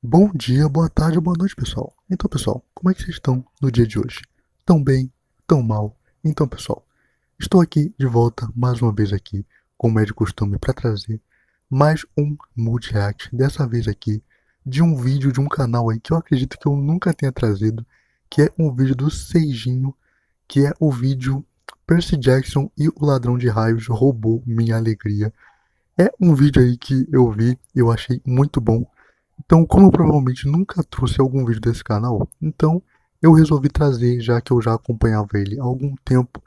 Bom dia, boa tarde, boa noite, pessoal. Então, pessoal, como é que vocês estão no dia de hoje? Tão bem? Tão mal? Então, pessoal, estou aqui de volta mais uma vez aqui, como é de costume, para trazer mais um multi-react, dessa vez aqui, de um vídeo de um canal aí que eu acredito que eu nunca tenha trazido, que é um vídeo do Seijinho, que é o vídeo Percy Jackson e o Ladrão de Raios roubou minha alegria. É um vídeo aí que eu vi e eu achei muito bom. Então, como eu provavelmente nunca trouxe algum vídeo desse canal, então eu resolvi trazer, já que eu já acompanhava ele há algum tempo.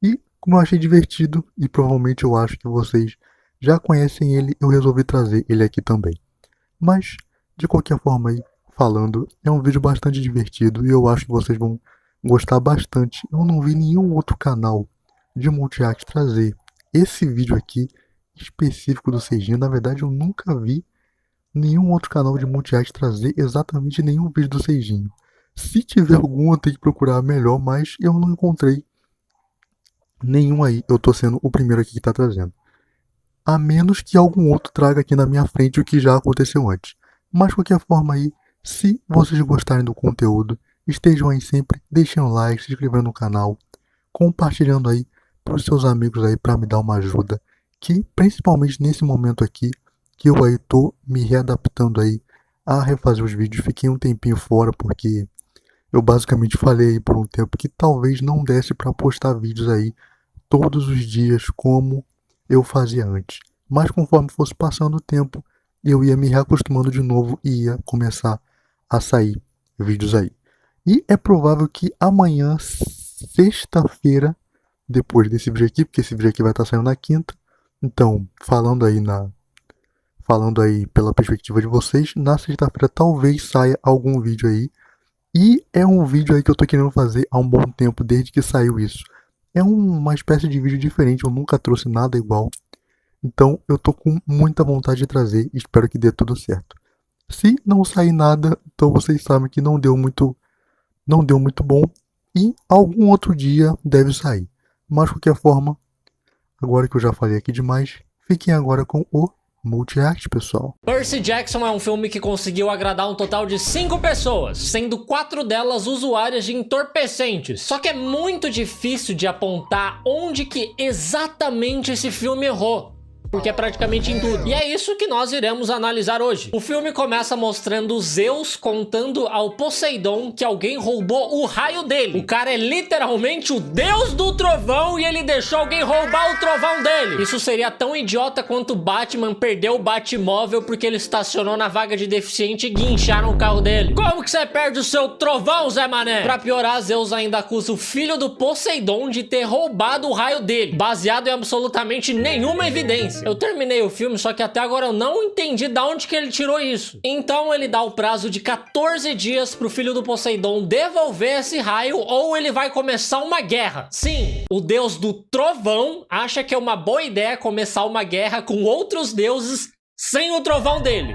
E como eu achei divertido, e provavelmente eu acho que vocês já conhecem ele, eu resolvi trazer ele aqui também. Mas, de qualquer forma aí, falando, é um vídeo bastante divertido e eu acho que vocês vão gostar bastante. Eu não vi nenhum outro canal de multi-react trazer esse vídeo aqui específico do Seijinho. Na verdade, eu nunca vi nenhum outro canal de multi-react trazer exatamente nenhum vídeo do Seijinho. Se tiver algum, eu tenho que procurar melhor, mas eu não encontrei nenhum aí. Eu tô sendo o primeiro aqui que tá trazendo. A menos que algum outro traga aqui na minha frente o que já aconteceu antes. Mas de qualquer forma aí, se vocês gostarem do conteúdo, estejam aí sempre deixando um like, se inscrevendo no canal, compartilhando aí para os seus amigos aí para me dar uma ajuda. Que principalmente nesse momento aqui, que eu aí tô me readaptando aí a refazer os vídeos. Fiquei um tempinho fora porque eu basicamente falei aí por um tempo que talvez não desse para postar vídeos aí todos os dias como eu fazia antes. Mas conforme fosse passando o tempo, eu ia me reacostumando de novo e ia começar a sair vídeos aí. E é provável que amanhã, sexta-feira, depois desse vídeo aqui, porque esse vídeo aqui vai estar saindo na quinta, então falando aí pela perspectiva de vocês, na sexta-feira talvez saia algum vídeo aí. E é um vídeo aí que eu tô querendo fazer há um bom tempo, desde que saiu isso. É uma espécie de vídeo diferente, eu nunca trouxe nada igual. Então eu tô com muita vontade de trazer e espero que dê tudo certo. Se não sair nada, então vocês sabem que não deu muito bom e algum outro dia deve sair. Mas de qualquer forma, agora que eu já falei aqui demais, fiquem agora com o multi-react, pessoal. Percy Jackson é um filme que conseguiu agradar um total de 5 pessoas, sendo 4 delas usuárias de entorpecentes. Só que é muito difícil de apontar onde que exatamente esse filme errou, porque é praticamente em tudo. E é isso que nós iremos analisar hoje. O filme começa mostrando Zeus contando ao Poseidon que alguém roubou o raio dele. O cara é literalmente o deus do trovão e ele deixou alguém roubar o trovão dele. Isso seria tão idiota quanto Batman perdeu o Batmóvel porque ele estacionou na vaga de deficiente e guincharam o carro dele. Como que você perde o seu trovão, Zé Mané? Pra piorar, Zeus ainda acusa o filho do Poseidon de ter roubado o raio dele, baseado em absolutamente nenhuma evidência. Eu terminei o filme, só que até agora eu não entendi de onde que ele tirou isso. Então ele dá o prazo de 14 dias pro filho do Poseidon devolver esse raio ou ele vai começar uma guerra. Sim, o deus do trovão acha que é uma boa ideia começar uma guerra com outros deuses sem o trovão dele.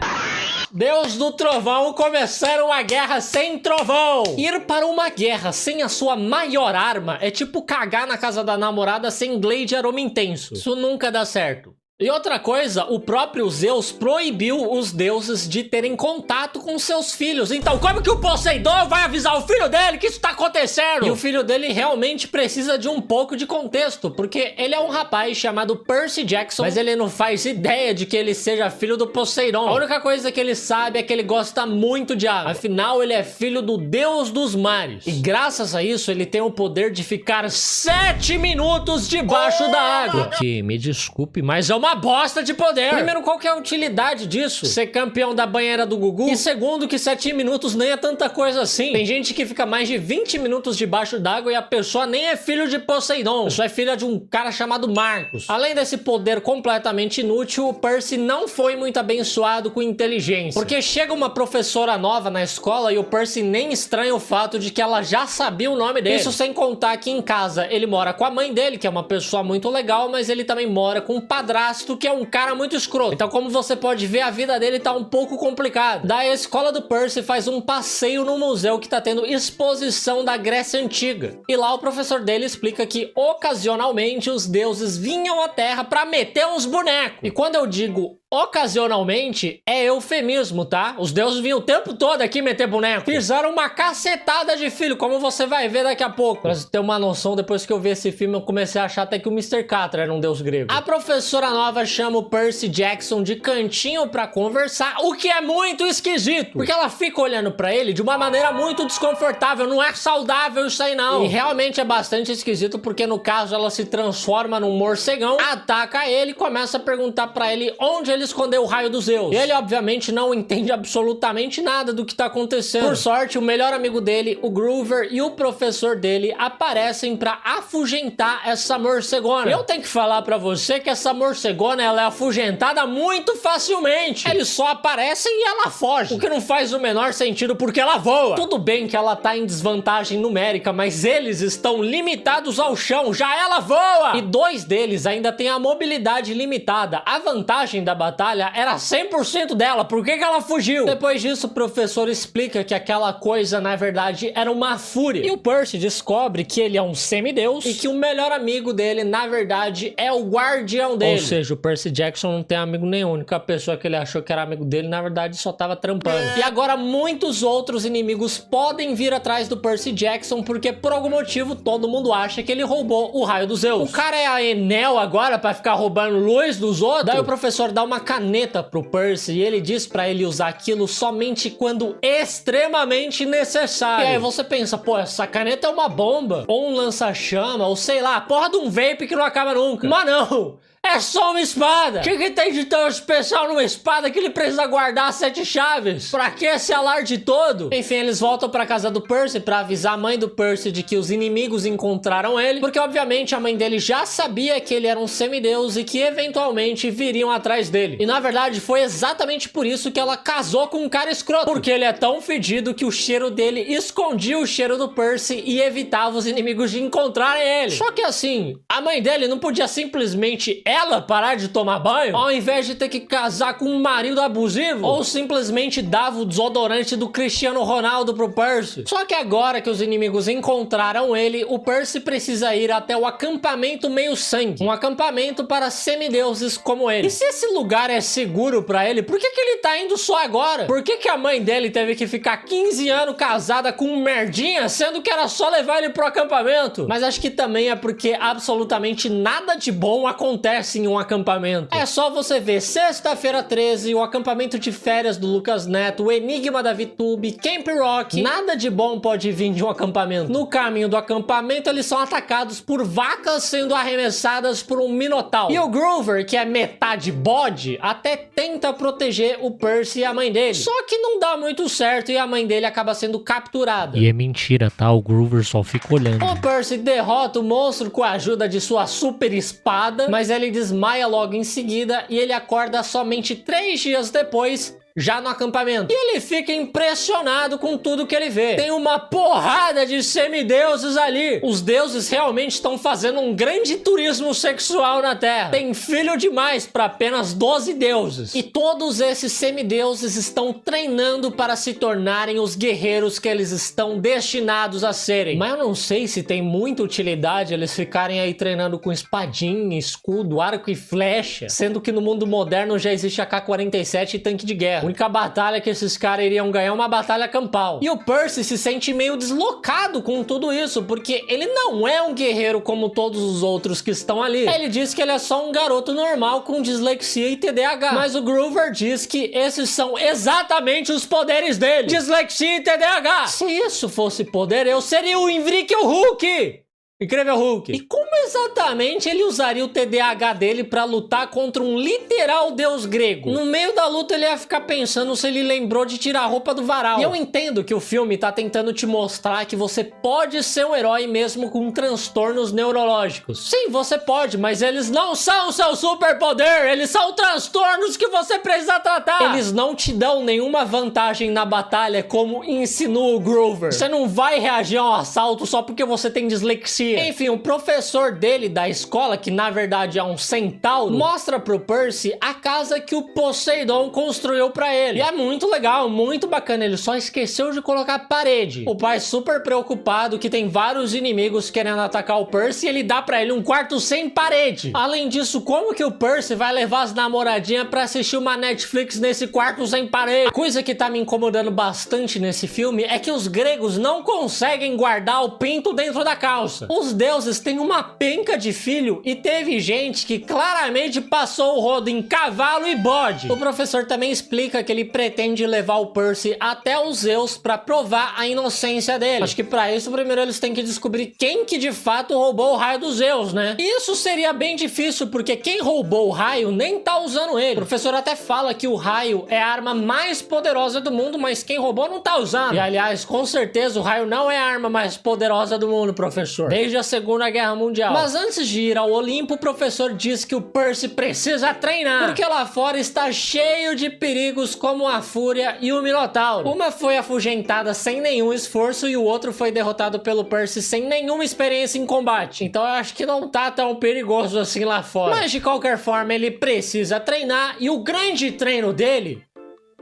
Deus do trovão começando uma guerra sem trovão. Ir para uma guerra sem a sua maior arma é tipo cagar na casa da namorada sem Glade aroma intenso. Isso nunca dá certo. E outra coisa, o próprio Zeus proibiu os deuses de terem contato com seus filhos. Então como que o Poseidon vai avisar o filho dele que isso tá acontecendo? E o filho dele realmente precisa de um pouco de contexto, porque ele é um rapaz chamado Percy Jackson, mas ele não faz ideia de que ele seja filho do Poseidon. A única coisa que ele sabe é que ele gosta muito de água. Afinal, ele é filho do deus dos mares. E graças a isso, ele tem o poder de ficar 7 minutos debaixo da água. O que, me desculpe, mas é uma bosta de poder. Primeiro, qual que é a utilidade disso? Ser campeão da banheira do Gugu? E segundo, que 7 minutos nem é tanta coisa assim. Tem gente que fica mais de 20 minutos debaixo d'água e a pessoa nem é filho de Poseidon. A pessoa é filha de um cara chamado Marcos. Além desse poder completamente inútil, o Percy não foi muito abençoado com inteligência. Porque chega uma professora nova na escola e o Percy nem estranha o fato de que ela já sabia o nome dele. Isso sem contar que em casa ele mora com a mãe dele, que é uma pessoa muito legal, mas ele também mora com um padrasto que é um cara muito escroto. Então, como você pode ver, a vida dele tá um pouco complicada. Daí a escola do Percy faz um passeio no museu que tá tendo exposição da Grécia Antiga. E lá o professor dele explica que ocasionalmente os deuses vinham à Terra pra meter uns bonecos. E quando eu digo Ocasionalmente é eufemismo, tá? Os deuses vinham o tempo todo aqui meter boneco. Fizeram uma cacetada de filho, como você vai ver daqui a pouco. Pra você ter uma noção, depois que eu vi esse filme, eu comecei a achar até que o Mr. Catra era um deus grego. A professora nova chama o Percy Jackson de cantinho pra conversar, o que é muito esquisito. Porque ela fica olhando pra ele de uma maneira muito desconfortável. Não é saudável isso aí, não. E realmente é bastante esquisito, porque no caso ela se transforma num morcegão, ataca ele e começa a perguntar pra ele onde ele escondeu o raio dos Zeus. Ele obviamente não entende absolutamente nada do que tá acontecendo. Por sorte, o melhor amigo dele, o Groover, e o professor dele aparecem pra afugentar essa morcegona. Eu tenho que falar pra você que essa morcegona, ela é afugentada muito facilmente. Eles só aparecem e ela foge, o que não faz o menor sentido porque ela voa. Tudo bem que ela tá em desvantagem numérica, mas eles estão limitados ao chão, já ela voa! E 2 deles ainda têm a mobilidade limitada. A vantagem da batalha era 100% dela, por que ela fugiu? Depois disso, o professor explica que aquela coisa, na verdade, era uma fúria. E o Percy descobre que ele é um semideus e que o melhor amigo dele, na verdade, é o guardião dele. Ou seja, o Percy Jackson não tem amigo nenhum. A única pessoa que ele achou que era amigo dele, na verdade, só tava trampando. E agora, muitos outros inimigos podem vir atrás do Percy Jackson, porque por algum motivo, todo mundo acha que ele roubou o raio dos Zeus. O cara é a Enel agora pra ficar roubando luz dos outros? Daí o professor dá uma caneta pro Percy e ele diz pra ele usar aquilo somente quando extremamente necessário. E aí você pensa, pô, essa caneta é uma bomba, ou um lança-chama, ou sei lá, a porra de um vape que não acaba nunca. Mas não! É só uma espada. O que tem de tão especial numa espada que ele precisa guardar 7 chaves? Pra que esse alarde todo? Enfim, eles voltam pra casa do Percy pra avisar a mãe do Percy de que os inimigos encontraram ele, porque obviamente a mãe dele já sabia que ele era um semideus e que eventualmente viriam atrás dele. E na verdade foi exatamente por isso que ela casou com um cara escroto, porque ele é tão fedido que o cheiro dele escondia o cheiro do Percy e evitava os inimigos de encontrarem ele. Só que assim, a mãe dele não podia simplesmente ela parar de tomar banho, ao invés de ter que casar com um marido abusivo, ou simplesmente dava o desodorante do Cristiano Ronaldo pro Percy. Só que agora que os inimigos encontraram ele, o Percy precisa ir até o acampamento meio-sangue, um acampamento para semideuses como ele. E se esse lugar é seguro pra ele, por que ele tá indo só agora? Por que a mãe dele teve que ficar 15 anos casada com um merdinha, sendo que era só levar ele pro acampamento? Mas acho que também é porque absolutamente nada de bom acontece em um acampamento. É só você ver Sexta-feira 13, o acampamento de férias do Lucas Neto, o Enigma da VTube, Camp Rock. Nada de bom pode vir de um acampamento. No caminho do acampamento, eles são atacados por vacas sendo arremessadas por um minotauro. E o Groover, que é metade bode, até tenta proteger o Percy e a mãe dele. Só que não dá muito certo e a mãe dele acaba sendo capturada. E é mentira, tá? O Groover só fica olhando. O Percy derrota o monstro com a ajuda de sua super espada, mas ele desmaia logo em seguida e ele acorda somente 3 dias depois, já no acampamento. E ele fica impressionado com tudo que ele vê. Tem uma porrada de semideuses ali. Os deuses realmente estão fazendo um grande turismo sexual na Terra. Tem filho demais para apenas 12 deuses. E todos esses semideuses estão treinando para se tornarem os guerreiros que eles estão destinados a serem. Mas eu não sei se tem muita utilidade eles ficarem aí treinando com espadinha, escudo, arco e flecha, sendo que no mundo moderno já existe AK-47 e tanque de guerra. A única batalha que esses caras iriam ganhar é uma batalha campal. E o Percy se sente meio deslocado com tudo isso, porque ele não é um guerreiro como todos os outros que estão ali. Ele diz que ele é só um garoto normal com dislexia e TDAH. Mas o Groover diz que esses são exatamente os poderes dele. Dislexia e TDAH. Se isso fosse poder, eu seria o Incrível Hulk. Incrível Hulk. E como exatamente ele usaria o TDAH dele pra lutar contra um literal deus grego? No meio da luta ele ia ficar pensando se ele lembrou de tirar a roupa do varal. E eu entendo que o filme tá tentando te mostrar que você pode ser um herói mesmo com transtornos neurológicos. Sim, você pode, mas eles não são seu superpoder, eles são transtornos que você precisa tratar. Eles não te dão nenhuma vantagem na batalha como insinua o Groover. Você não vai reagir a um assalto só porque você tem dislexia existia. Enfim, o professor dele da escola, que na verdade é um centauro, mostra pro Percy a casa que o Poseidon construiu pra ele. E é muito legal, muito bacana, ele só esqueceu de colocar parede. O pai super preocupado que tem vários inimigos querendo atacar o Percy e ele dá pra ele um quarto sem parede. Além disso, como que o Percy vai levar as namoradinhas pra assistir uma Netflix nesse quarto sem parede? A coisa que tá me incomodando bastante nesse filme é que os gregos não conseguem guardar o pinto dentro da calça. Os deuses têm uma penca de filho e teve gente que claramente passou o rodo em cavalo e bode. O professor também explica que ele pretende levar o Percy até os Zeus pra provar a inocência dele. Acho que pra isso primeiro eles têm que descobrir quem que de fato roubou o raio dos Zeus, né? Isso seria bem difícil porque quem roubou o raio nem tá usando ele. O professor até fala que o raio é a arma mais poderosa do mundo, mas quem roubou não tá usando. E aliás, com certeza o raio não é a arma mais poderosa do mundo, professor, desde a Segunda Guerra Mundial. Mas antes de ir ao Olimpo, o professor diz que o Percy precisa treinar, porque lá fora está cheio de perigos como a Fúria e o Minotauro. Uma foi afugentada sem nenhum esforço e o outro foi derrotado pelo Percy sem nenhuma experiência em combate. Então eu acho que não tá tão perigoso assim lá fora. Mas de qualquer forma ele precisa treinar e o grande treino dele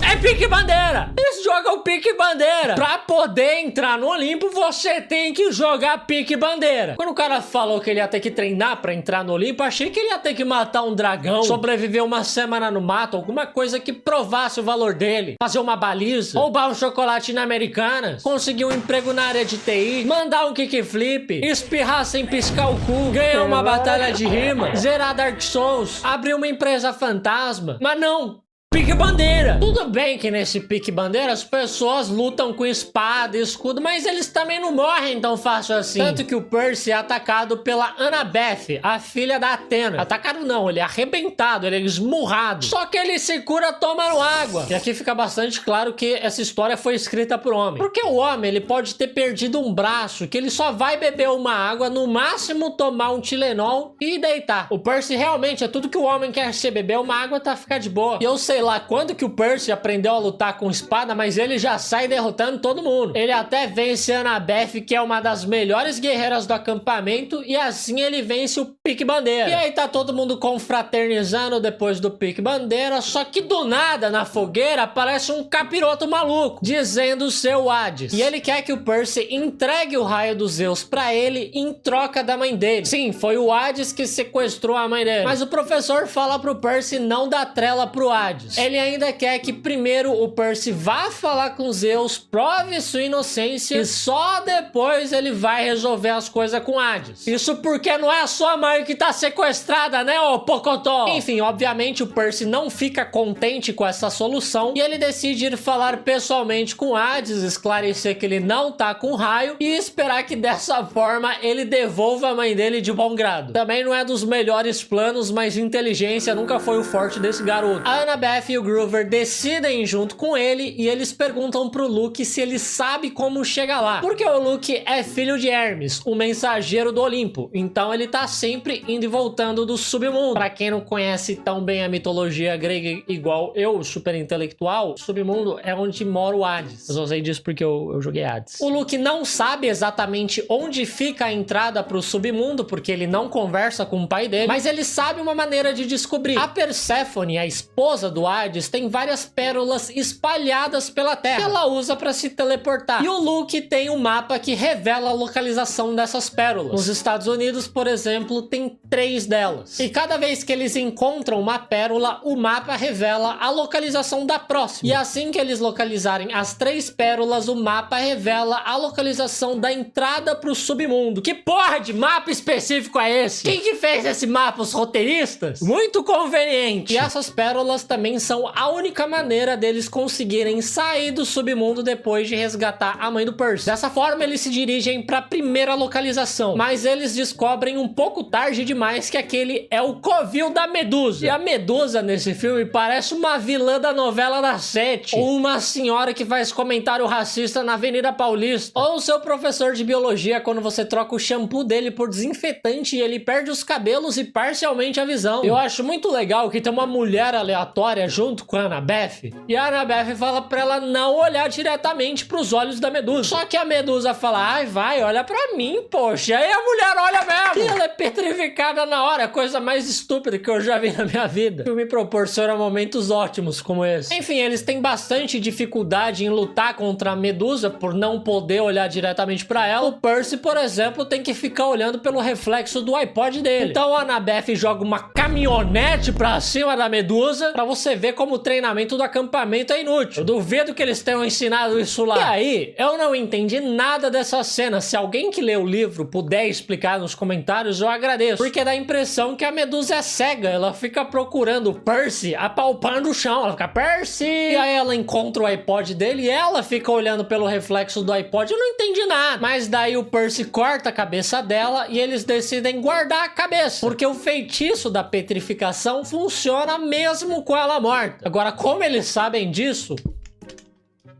é pique-bandeira. Eles jogam pique-bandeira. Pra poder entrar no Olimpo, você tem que jogar pique-bandeira. Quando o cara falou que ele ia ter que treinar pra entrar no Olimpo, achei que ele ia ter que matar um dragão, sobreviver uma semana no mato, alguma coisa que provasse o valor dele. Fazer uma baliza, roubar um chocolate na Americanas, conseguir um emprego na área de TI, mandar um kickflip, espirrar sem piscar o cu, ganhar uma batalha de rima, zerar Dark Souls, abrir uma empresa fantasma. Mas não! Pique-bandeira. Tudo bem que nesse pique-bandeira as pessoas lutam com espada e escudo, mas eles também não morrem tão fácil assim. Tanto que o Percy é atacado pela Annabeth, a filha da Atena. Atacado não, ele é arrebentado, ele é esmurrado. Só que ele se cura tomando água. E aqui fica bastante claro que essa história foi escrita por homem. Porque o homem, ele pode ter perdido um braço, que ele só vai beber uma água, no máximo tomar um Tilenol e deitar. O Percy realmente é tudo que o homem quer ser, beber uma água tá ficar de boa. E eu sei lá quando que o Percy aprendeu a lutar com espada, mas ele já sai derrotando todo mundo. Ele até vence a Annabeth, que é uma das melhores guerreiras do acampamento, e assim ele vence o pique-bandeira. E aí tá todo mundo confraternizando depois do pique-bandeira, só que do nada, na fogueira, aparece um capiroto maluco, dizendo ser o Hades. E ele quer que o Percy entregue o raio dos Zeus pra ele em troca da mãe dele. Sim, foi o Hades que sequestrou a mãe dele. Mas o professor fala pro Percy não dar trela pro Hades. Ele ainda quer que primeiro o Percy vá falar com Zeus, prove sua inocência e só depois ele vai resolver as coisas com Hades. Isso porque não é a sua mãe que tá sequestrada, né, ô Pocotó? Enfim, obviamente o Percy não fica contente com essa solução e ele decide ir falar pessoalmente com Hades, esclarecer que ele não tá com raio e esperar que dessa forma ele devolva a mãe dele de bom grado. Também não é dos melhores planos, mas inteligência nunca foi o forte desse garoto. A Annabeth e o Groover decidem junto com ele e eles perguntam pro Luke se ele sabe como chega lá. Porque o Luke é filho de Hermes, o mensageiro do Olimpo. Então ele tá sempre indo e voltando do submundo. Pra quem não conhece tão bem a mitologia grega igual eu, super intelectual, o submundo é onde mora o Hades. Eu só sei disso porque eu joguei Hades. O Luke não sabe exatamente onde fica a entrada pro submundo, porque ele não conversa com o pai dele, mas ele sabe uma maneira de descobrir. A Perséfone, a esposa do Hades, tem várias pérolas espalhadas pela terra que ela usa para se teleportar. E o Luke tem um mapa que revela a localização dessas pérolas. Nos Estados Unidos, por exemplo, tem 3 delas. E cada vez que eles encontram uma pérola, o mapa revela a localização da próxima. E assim que eles localizarem as 3 pérolas, o mapa revela a localização da entrada pro submundo. Que porra de mapa específico é esse? Quem que fez esse mapa? Os roteiristas? Muito conveniente. E essas pérolas também são a única maneira deles conseguirem sair do submundo depois de resgatar a mãe do Percy. Dessa forma, eles se dirigem para a primeira localização, mas eles descobrem um pouco tarde demais que aquele é o covil da Medusa. E a Medusa nesse filme parece uma vilã da novela das 7, ou uma senhora que faz comentário racista na Avenida Paulista, ou o seu professor de biologia quando você troca o shampoo dele por desinfetante e ele perde os cabelos e parcialmente a visão. Eu acho muito legal que tem uma mulher aleatória chega junto com a Annabeth e a Annabeth fala pra ela não olhar diretamente pros olhos da Medusa. Só que a Medusa fala, ai, vai, olha pra mim, poxa. Aí a mulher olha mesmo. E ela é petrificada na hora, coisa mais estúpida que eu já vi na minha vida. O filme proporciona momentos ótimos como esse. Enfim, eles têm bastante dificuldade em lutar contra a Medusa por não poder olhar diretamente pra ela. O Percy, por exemplo, tem que ficar olhando pelo reflexo do iPod dele. Então a Annabeth joga uma caminhonete pra cima da Medusa pra você ver como o treinamento do acampamento é inútil. Eu duvido que eles tenham ensinado isso lá. E aí, eu não entendi nada dessa cena. Se alguém que lê o livro puder explicar nos comentários, eu agradeço. Porque dá a impressão que a Medusa é cega. Ela fica procurando o Percy, apalpando o chão. Ela fica, Percy! E aí ela encontra o iPod dele e ela fica olhando pelo reflexo do iPod. Eu não entendi nada. Mas daí o Percy corta a cabeça dela e eles decidem guardar a cabeça. Porque o feitiço da petrificação funciona mesmo com ela morta. Agora, como eles sabem disso?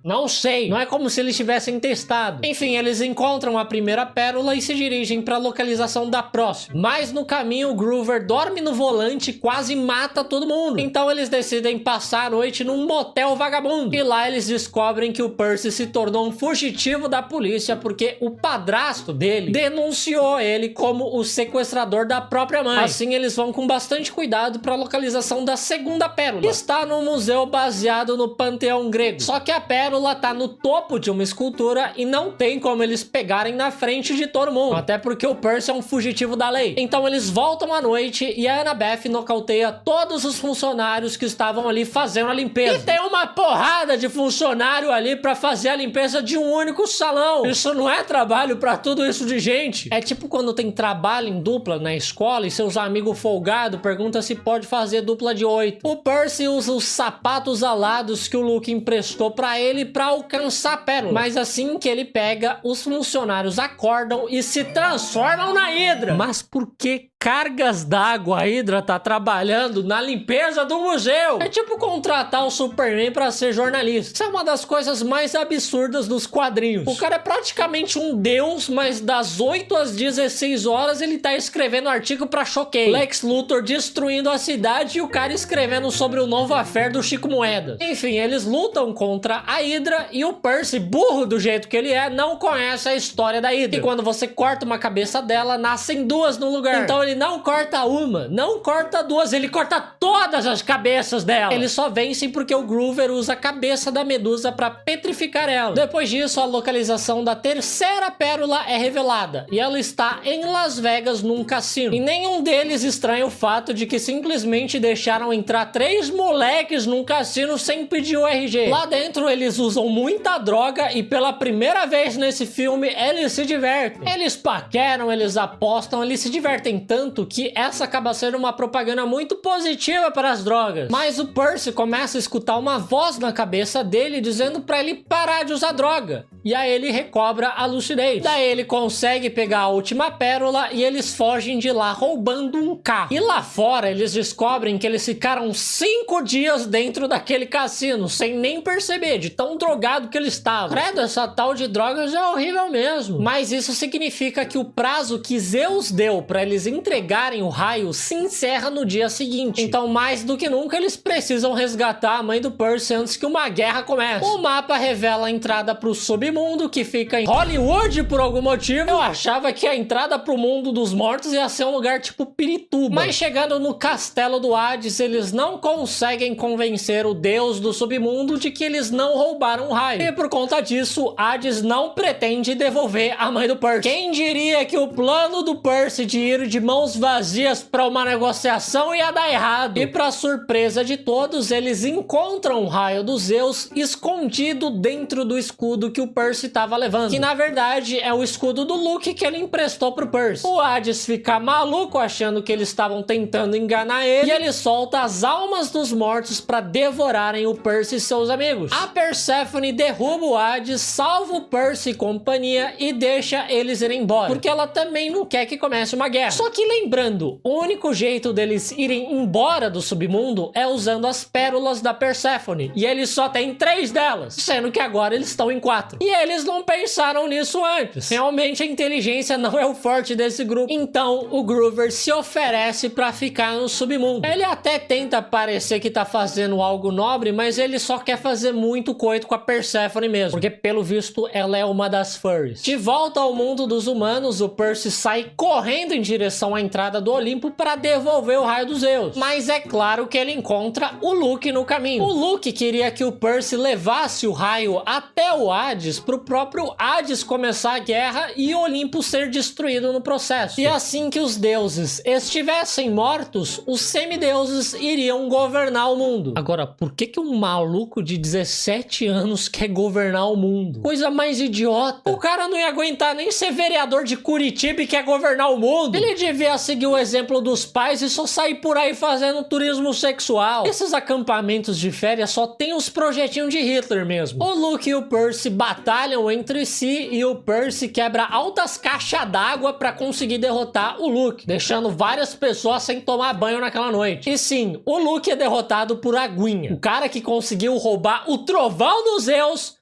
Não sei, não é como se eles tivessem testado. Enfim, eles encontram a primeira pérola e se dirigem para a localização da próxima. Mas no caminho, o Groover dorme no volante e quase mata todo mundo. Então eles decidem passar a noite num motel vagabundo. E lá eles descobrem que o Percy se tornou um fugitivo da polícia porque o padrasto dele denunciou ele como o sequestrador da própria mãe. Assim eles vão com bastante cuidado para a localização da segunda pérola, que está num museu baseado no panteão grego. Só que a pérola tá no topo de uma escultura e não tem como eles pegarem na frente de todo mundo, até porque o Percy é um fugitivo da lei. Então eles voltam à noite e a Annabeth nocauteia todos os funcionários que estavam ali fazendo a limpeza. E tem uma porrada de funcionário ali pra fazer a limpeza de um único salão. Isso não é trabalho pra tudo isso de gente. É tipo quando tem trabalho em dupla na escola e seus amigos folgados perguntam se pode fazer dupla de 8. O Percy usa os sapatos alados que o Luke emprestou pra ele para alcançar a pérola. Mas assim que ele pega, os funcionários acordam e se transformam na Hydra. Mas por que cargas d'água a Hydra tá trabalhando na limpeza do museu? É tipo contratar o Superman para ser jornalista. Isso é uma das coisas mais absurdas dos quadrinhos. O cara é praticamente um deus, mas das 8 às 16 horas ele tá escrevendo artigo pra Choquei. Lex Luthor destruindo a cidade e o cara escrevendo sobre o novo affair do Chico Moedas. Enfim, eles lutam contra a Hydra e o Percy, burro do jeito que ele é, não conhece a história da Hydra. E quando você corta uma cabeça dela, nascem duas no lugar. Então ele não corta uma, não corta duas, ele corta todas as cabeças dela. Eles só vencem porque o Groover usa a cabeça da Medusa pra petrificar ela. Depois disso, a localização da terceira pérola é revelada. E ela está em Las Vegas, num cassino. E nenhum deles estranha o fato de que simplesmente deixaram entrar 3 moleques num cassino sem pedir o RG. Lá dentro eles usam muita droga e pela primeira vez nesse filme eles se divertem. Eles paqueram, eles apostam, eles se divertem tanto que essa acaba sendo uma propaganda muito positiva para as drogas. Mas o Percy começa a escutar uma voz na cabeça dele dizendo para ele parar de usar droga. E aí ele recobra a lucidez. Daí ele consegue pegar a última pérola e eles fogem de lá roubando um carro. E lá fora eles descobrem que eles ficaram 5 dias dentro daquele cassino sem nem perceber de tão drogado que eles estavam. Credo, essa tal de drogas é horrível mesmo. Mas isso significa que o prazo que Zeus deu para eles entregarem o raio se encerra no dia seguinte. Então, mais do que nunca, eles precisam resgatar a mãe do Percy antes que uma guerra comece. O mapa revela a entrada pro submundo, que fica em Hollywood por algum motivo. Eu achava que a entrada pro mundo dos mortos ia ser um lugar tipo Pirituba. Mas chegando no castelo do Hades, eles não conseguem convencer o deus do submundo de que eles não roubaram o raio. E por conta disso, Hades não pretende devolver a mãe do Percy. Quem diria que o plano do Percy de ir de mãos vazias para uma negociação ia dar errado. E para surpresa de todos, eles encontram o raio dos Zeus escondido dentro do escudo que o Percy estava levando. Que na verdade é o escudo do Luke que ele emprestou pro Percy. O Hades fica maluco achando que eles estavam tentando enganar ele. E ele solta as almas dos mortos para devorarem o Percy e seus amigos. A Persephone derruba o Hades, salva o Percy e companhia e deixa eles irem embora. Porque ela também não quer que comece uma guerra. Só que E lembrando, o único jeito deles irem embora do submundo é usando as pérolas da Perséfone. E eles só têm 3 delas, sendo que agora eles estão em 4. E eles não pensaram nisso antes. Realmente a inteligência não é o forte desse grupo. Então o Groover se oferece pra ficar no submundo. Ele até tenta parecer que tá fazendo algo nobre, mas ele só quer fazer muito coito com a Perséfone mesmo, porque pelo visto ela é uma das furries. De volta ao mundo dos humanos, o Percy sai correndo em direção à entrada do Olimpo para devolver o raio dos Zeus. Mas é claro que ele encontra o Luke no caminho. O Luke queria que o Percy levasse o raio até o Hades pro próprio Hades começar a guerra e o Olimpo ser destruído no processo. E assim que os deuses estivessem mortos, os semideuses iriam governar o mundo. Agora, por que um maluco de 17 anos quer governar o mundo? Coisa mais idiota. O cara não ia aguentar nem ser vereador de Curitiba e quer governar o mundo. Ele devia seguir o exemplo dos pais e só sair por aí fazendo turismo sexual. Esses acampamentos de férias só tem os projetinhos de Hitler mesmo. O Luke e o Percy batalham entre si e o Percy quebra altas caixas d'água pra conseguir derrotar o Luke, deixando várias pessoas sem tomar banho naquela noite. E sim, o Luke é derrotado por Aguinha. O cara que conseguiu roubar o trovão dos Zeus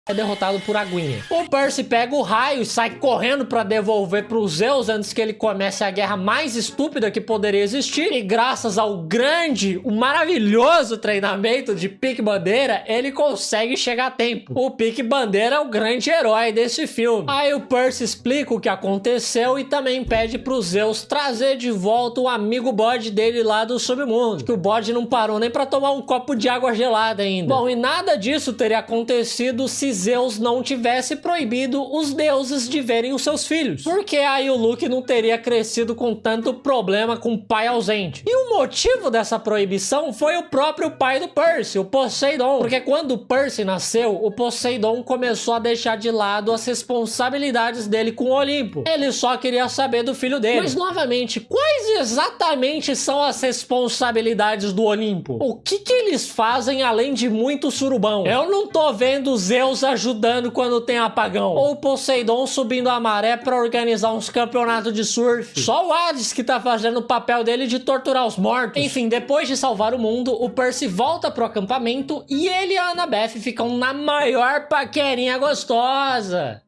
é derrotado por Aguinha. O Percy pega o raio e sai correndo pra devolver pros Zeus antes que ele comece a guerra mais estúpida que poderia existir. E graças ao grande, o maravilhoso treinamento de Pique Bandeira, ele consegue chegar a tempo. O Pique Bandeira é o grande herói desse filme. Aí o Percy explica o que aconteceu e também pede pros Zeus trazer de volta o amigo bode dele lá do submundo. Que o bode não parou nem pra tomar um copo de água gelada ainda. Bom, e nada disso teria acontecido se Zeus não tivesse proibido os deuses de verem os seus filhos. Porque aí o Luke não teria crescido com tanto problema com o pai ausente. E o motivo dessa proibição foi o próprio pai do Percy, o Poseidon. Porque quando o Percy nasceu, o Poseidon começou a deixar de lado as responsabilidades dele com o Olimpo. Ele só queria saber do filho dele. Mas novamente, quais exatamente são as responsabilidades do Olimpo? O que eles fazem além de muito surubão? Eu não tô vendo Zeus ajudando quando tem apagão, ou Poseidon subindo a maré pra organizar uns campeonatos de surf. Só o Hades que tá fazendo o papel dele de torturar os mortos. Enfim, depois de salvar o mundo, o Percy volta pro acampamento e ele e a Annabeth ficam na maior paquerinha gostosa.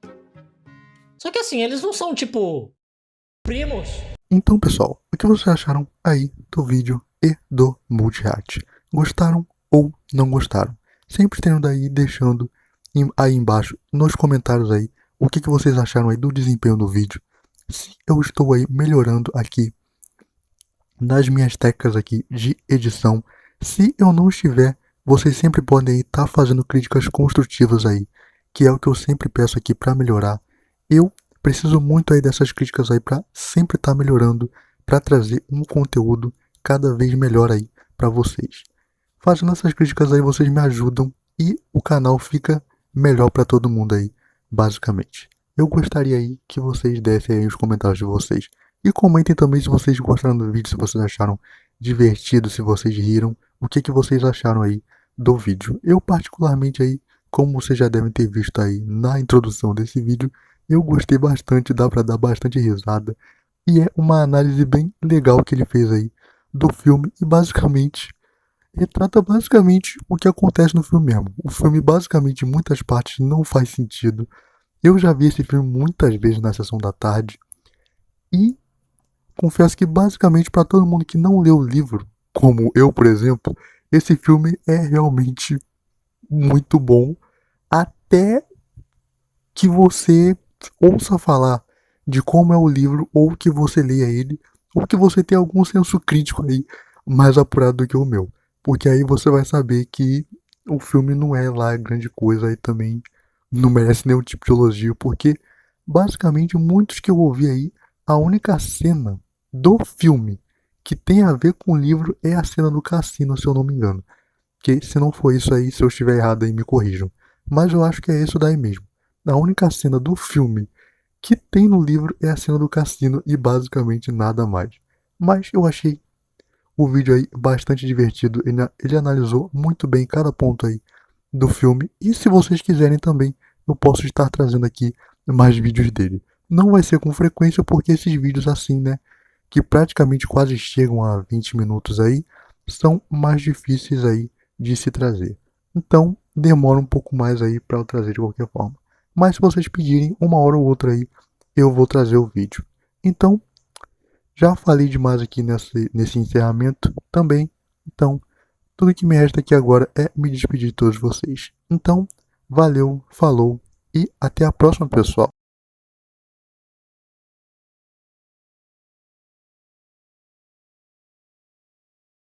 Só que assim, eles não são tipo primos. Então, pessoal, o que vocês acharam aí do vídeo e do Multi-React? Gostaram ou não gostaram? Sempre tendo aí, deixando aí embaixo nos comentários aí o que vocês acharam aí do desempenho do vídeo. Se eu estou aí melhorando aqui nas minhas técnicas aqui de edição. Se eu não estiver, vocês sempre podem estar fazendo críticas construtivas aí, que é o que eu sempre peço aqui para melhorar. Eu preciso muito aí dessas críticas aí para sempre estar melhorando, para trazer um conteúdo cada vez melhor aí para vocês. Fazendo essas críticas aí, vocês me ajudam e o canal fica melhor para todo mundo aí, basicamente. Eu gostaria aí que vocês dessem aí os comentários de vocês. E comentem também se vocês gostaram do vídeo, se vocês acharam divertido, se vocês riram, o que vocês acharam aí do vídeo. Eu particularmente aí, como vocês já devem ter visto aí na introdução desse vídeo, eu gostei bastante, dá pra dar bastante risada. E é uma análise bem legal que ele fez aí do filme e basicamente retrata basicamente o que acontece no filme mesmo. O filme basicamente em muitas partes não faz sentido. Eu já vi esse filme muitas vezes na sessão da tarde e confesso que basicamente para todo mundo que não leu o livro, como eu por exemplo, esse filme é realmente muito bom até que você ouça falar de como é o livro, ou que você leia ele, ou que você tenha algum senso crítico aí mais apurado do que o meu. Porque aí você vai saber que o filme não é lá grande coisa e também não merece nenhum tipo de elogio, porque basicamente muitos que eu ouvi aí, a única cena do filme que tem a ver com o livro é a cena do cassino, se eu não me engano. Que se não for isso aí, se eu estiver errado aí me corrijam. Mas eu acho que é isso daí mesmo. A única cena do filme que tem no livro é a cena do cassino e basicamente nada mais. Mas eu achei o vídeo aí bastante divertido, ele analisou muito bem cada ponto aí do filme. E se vocês quiserem também, eu posso estar trazendo aqui mais vídeos dele. Não vai ser com frequência porque esses vídeos assim, né, que praticamente quase chegam a 20 minutos aí, são mais difíceis aí de se trazer. Então, demora um pouco mais aí para eu trazer de qualquer forma. Mas se vocês pedirem, uma hora ou outra aí, eu vou trazer o vídeo. Então, já falei demais aqui nesse encerramento também. Então, tudo que me resta aqui agora é me despedir de todos vocês. Então, valeu, falou e até a próxima, pessoal.